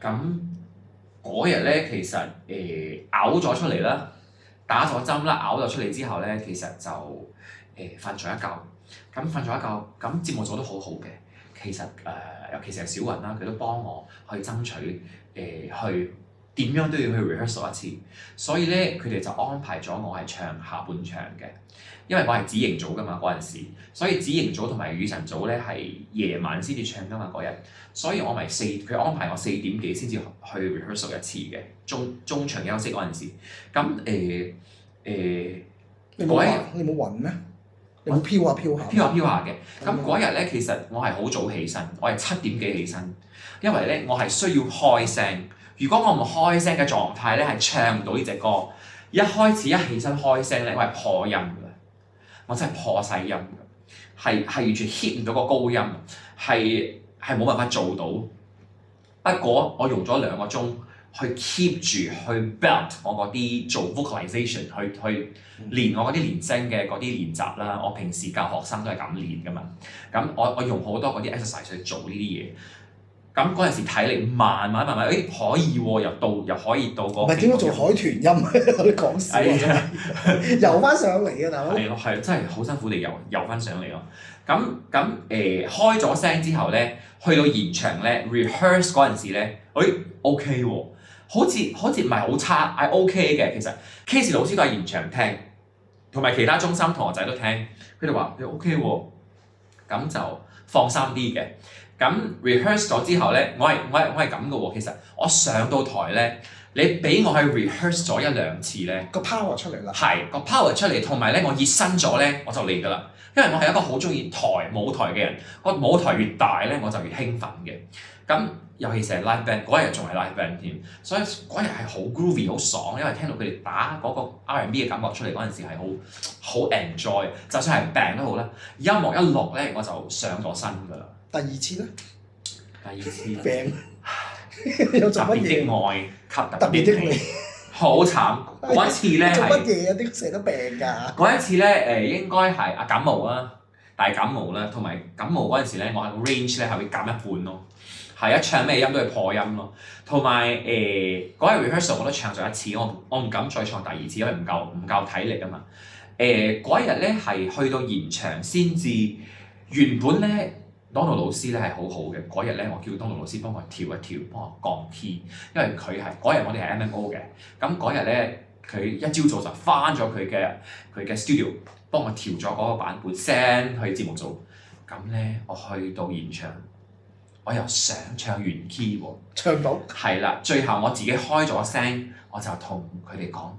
咁嗰日咧，其實嘔咗出嚟啦，打咗針啦，嘔咗出嚟之後咧，其實就瞓咗一覺。咁瞓咗一覺，咁節目組都好好嘅。其實尤其是係小雲啦，佢都幫我去爭取去點樣都要去 rehearsal 一次。所以咧，佢哋就安排咗我係唱下半場嘅。因為我係子型組㗎嘛嗰陣時，所以子型組同埋雨神組咧係夜晚先至唱㗎嘛嗰日，所以我咪佢安排我4點幾先至去 rehearsal 一次嘅中場休息嗰陣時。咁你冇暈咩？你冇飄下嘅。咁嗰日咧，其實我係好早起身，我係7點幾起身，因為咧我係需要開聲。如果我唔開聲嘅狀態咧，係唱唔到呢隻歌。一開始一起身開聲咧，我係破音㗎。我真係破晒音㗎，係完全 hit 唔到個高音，係冇辦法做到。不過我用咗2個鐘去 keep 住去 belt 我嗰啲做 vocalization，去練我嗰啲連聲嘅嗰啲練習啦。我平時教學生都係咁練㗎嘛。咁我用好多嗰啲 exercise 去做呢啲嘢。咁嗰陣時體力慢慢，可以喎，又可以到個。唔係點解做海豚音？你講笑啊！游翻上嚟㗎大佬。係真係好辛苦地游翻上嚟咯。咁開咗聲之後咧，去到現場咧 rehearse 嗰陣時咧，OK 喎，好似唔係好差，係 OK 嘅。其實 Case 老師都係現場聽，同埋其他中心同學仔都聽，佢哋話你 OK 喎，咁就放心啲嘅。咁 rehearse 咗之後咧，我係咁嘅喎。其實我上到台咧，你俾我去 rehearse 咗1-2次咧，個 power 出嚟啦。係個 power 出嚟，同埋咧我熱身咗咧，我就嚟㗎啦。因為我係一個好中意舞台嘅人，個舞台越大咧，我就越興奮嘅。咁尤其是係 live band 嗰日仲係 live band 添，所以嗰日係好 groovy 好爽，因為聽到佢哋打嗰個 R&B 嘅感覺出嚟嗰陣時係好 enjoy， 就算係病都好啦。音樂一落咧，我就上咗身㗎啦。第二次咧？第二次病有做乜嘢？特別的愛給特別的你，好慘！嗰一次咧做乜嘢啊？啲成日都病㗎。嗰一次咧應該係感冒啦，大感冒啦，同埋感冒嗰陣時咧，我係個 range 咧係會減一半咯，係一唱咩音都係破音咯。同埋嗰日 rehearsal 我都唱咗一次，我唔敢再唱第二次，因為唔夠體力啊嘛。嗰一日咧係去到現場先至，原本咧。Donald 老師咧係好好嘅，嗰日咧我叫 Donald 老師幫我調一調，幫我降 key，因為佢係嗰日我哋係 MMO 嘅，咁嗰日咧佢一朝早就翻咗佢嘅 studio， 幫我調咗嗰個版本 send 去節目組，咁咧我去到現場，我又想唱原 key 喎，唱到係啦，最後我自己開咗聲，我就同佢哋講，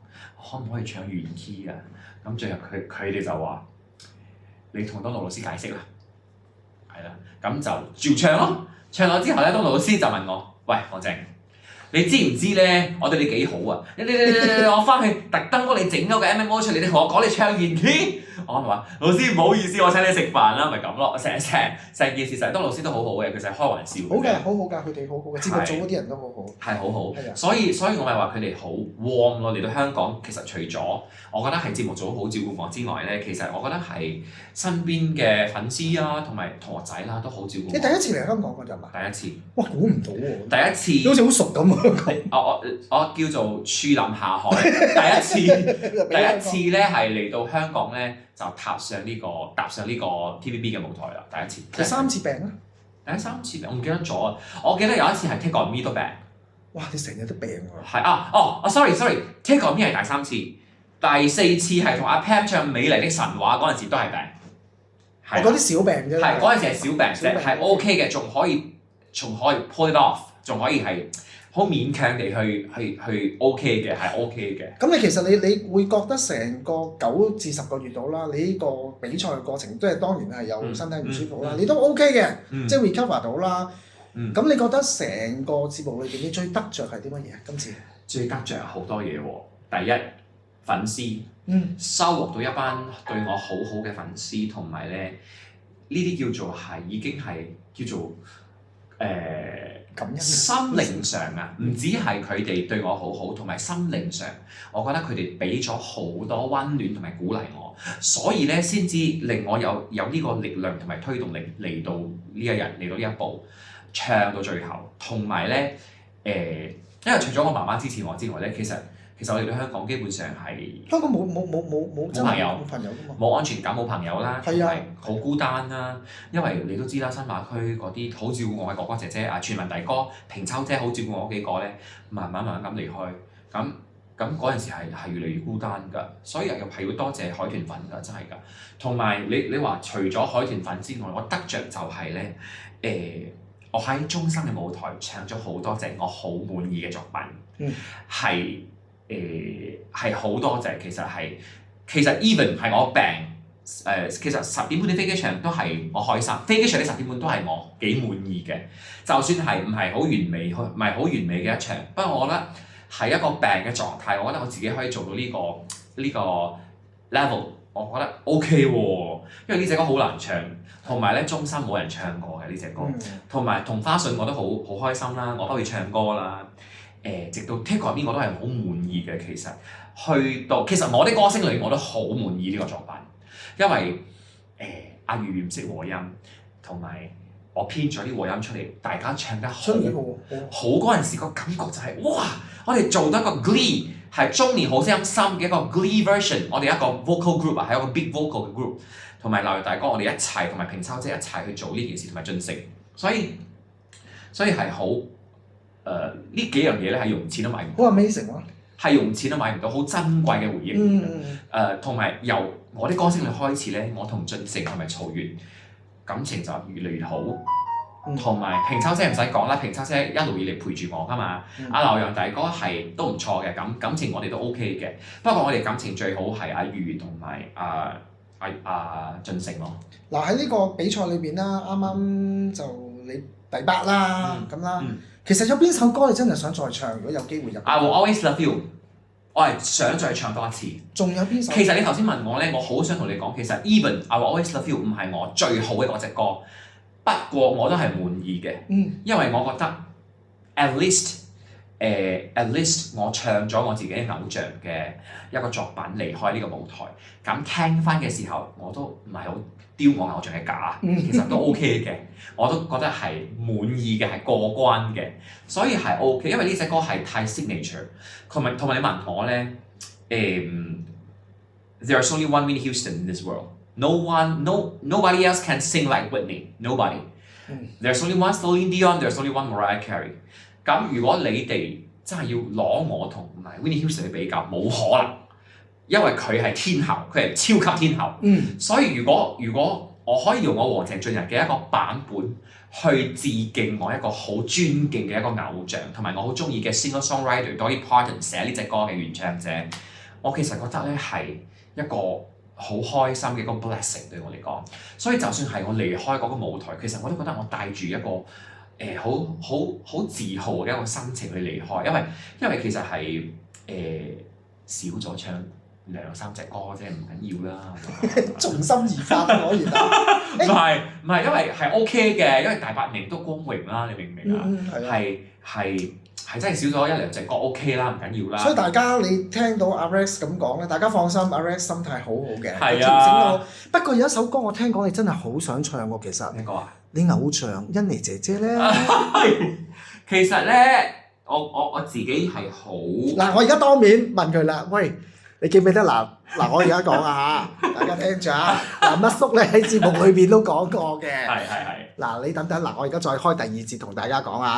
可唔可以唱原 key 啊？咁最後佢哋就話，你同 Donald 老師解釋啦。係啦，咁就照唱咯。唱咗之後咧，東老師就問我：喂，何靜，你知唔知咧？我對你幾好啊！你我翻去特登幫你整咗個 MMO 出嚟，你同我講你唱原 key。我話老師唔好意思，我請你食飯啦，咪咁咯。成件事東老師都好好嘅，其實係開玩笑。好㗎，好㗎，佢哋好好嘅，節目組嗰啲人都好好。係好好，係啊。所以我咪話佢哋好 warm 咯。嚟到香港，其實除咗我覺得係節目組好照顧我之外咧，其實我覺得係身邊嘅粉絲啊，同埋同學仔啦，都好照顧我。你第一次嚟香港嗰陣嘛？第一次。哇！估唔到喎。第一次。好似好熟咁啊！我叫做處臨下海。第一次咧係嚟到香港咧，就踏上呢個 TVB 嘅舞台啦。第一次。第三次病啊？第三次病我唔記得咗啊！我記得有一次係 Take On Me 都病。哇！你成日都病喎。係sorry，Take On Me 係第三次，第4次係同阿 Pam 唱《美麗的神話》嗰陣時都係病。係嗰啲小病啫。係嗰陣時係小病啫，係 OK 嘅，仲可以 pull it off， 仲可以係好勉強地去 OK 嘅，係 OK 嘅。咁你其實你會覺得成個9至10個月到啦，你呢個比賽嘅過程都係當然係有身體唔舒服啦，你都 OK 嘅，即係 recover 到啦。咁你覺得成個節目裏邊你最得着係啲乜嘢啊？今次最得着好多嘢喎，第一粉絲，收穫到一班對我好好嘅粉絲，同埋咧呢啲叫做係已經係叫做感恩心靈上啊，唔止係佢哋對我好好，同埋心靈上，我覺得佢哋俾咗好多溫暖同埋鼓勵我，所以咧先至令我有呢個力量同埋推動力嚟到呢一日，嚟到呢一步。唱到最後，同埋咧因為除咗我媽媽支持我之外咧，其實我哋對香港基本上係香港冇朋友冇朋友㗎嘛，冇安全感、冇朋友啦，同係啊埋好孤單啦。因為你都知啦，新馬區嗰啲好照顧我嘅哥哥姐姐啊，全民弟哥、平秋姐好照顧我嗰幾個咧，慢慢咁離開，咁嗰陣時係越嚟越孤單㗎，所以又係要多謝海豚粉㗎，真係㗎。同埋你話除咗海豚粉之外，我得着就係咧我喺中心嘅舞台唱咗好多隻我好滿意嘅作品，係好多隻，其實 even 係我病其實10點半啲飛機場都係我開心，飛機場啲10點半都係我幾滿意嘅，就算係唔係好完美，唔係好完美嘅一場，不過我覺得係一個病嘅狀態，我覺得我自己可以做到呢個 level， 我覺得 OK 喎，因為呢隻歌好難唱，同埋咧中心冇人唱過嘅呢隻歌，同埋同花順我都好開心啦，我都可以唱歌啦。直到 Take On Me 我都係好滿意嘅，其實我的歌聲裏我都好滿意呢個作品，因為阿魚唔識和音，同埋我編咗啲和音出嚟，大家唱得好嗰陣時個感覺就係、哇！我哋做得個 Glee 係中年好聲音深嘅一個 Glee version， 我哋一個 vocal group 係一個 big vocal 嘅 group， 同埋劉大哥我哋一齊同埋平秋姐一齊去做呢件事同埋進城，所以係好。呢幾樣嘢咧係用錢都買唔到，好 amazing 喎，係用錢都買唔到，好珍貴嘅回憶。同埋由我啲歌聲裏開始咧，我同進城同埋曹越感情就越嚟越好。同埋平秋姐唔使講啦，平秋姐一路以嚟陪住我㗎嘛。阿劉洋大哥係都唔錯嘅，感情我哋都 OK 嘅。不過我哋感情最好係阿月同埋阿進城咯。嗱喺呢個比賽裏邊啦，啱啱就你第8啦咁啦。其實有邊首歌你真係想再唱？如果有機會入， I Will Always Love You， 我係想再唱多一次。仲有邊首？其實你頭先問我咧，我好想同你講，其實 Even I Will Always Love You 唔係我最好嘅嗰隻歌，不過我都係滿意嘅。因為我覺得 at least 我唱咗我自己偶像嘅一個作品離開呢個舞台，咁聽翻嘅時候我都唔係好丟我偶像嘅架，其實都 OK 嘅，我都覺得係滿意嘅，係過關嘅，所以係 OK，因為呢隻歌係太 signature， 同埋你問我咧，There's only one Whitney Houston in this world. Nobody else can sing like Whitney. Nobody. There's only one Celine Dion. There's only one Mariah Carey. 咁如果你哋真係要攞我同埋 Whitney Houston 去比較，冇可能，因為佢係天后，佢係超級天后。所以如果我可以用我黃鄭俊仁嘅一個版本去致敬我一個好尊敬嘅一個偶像，同埋我好中意嘅 singer-songwriter Dolly Parton 寫呢隻歌嘅原唱者，我其實覺得咧係一個好開心嘅一個 blessing 對我嚟講。所以就算係我離開嗰個舞台，其實我都覺得我帶住一個好自豪嘅一個心情去離開，因為其實係少咗唱2-3隻歌啫，唔緊要啦。重心而發果然啊！唔係，因為係 OK 嘅，因為大8年都光榮啦，你明唔明啊？係真係少咗1-2隻歌 OK 啦，唔緊要啦。所以大家你聽到阿 Rex 咁講咧，大家放心，阿 Rex 心態好好嘅，係調整到。不過有一首歌我聽講你真係好想唱喎，其實。咩歌啊？你偶像欣妮姐姐咧。其實咧，我自己係好。嗱，我而家當面問佢啦，喂，你記唔記得嗱？我而家講啊嚇，大家聽住啊。嗱，乜叔咧喺節目裏邊都講過嘅。係。嗱，你等等，嗱，我而家再開第2節同大家講啊。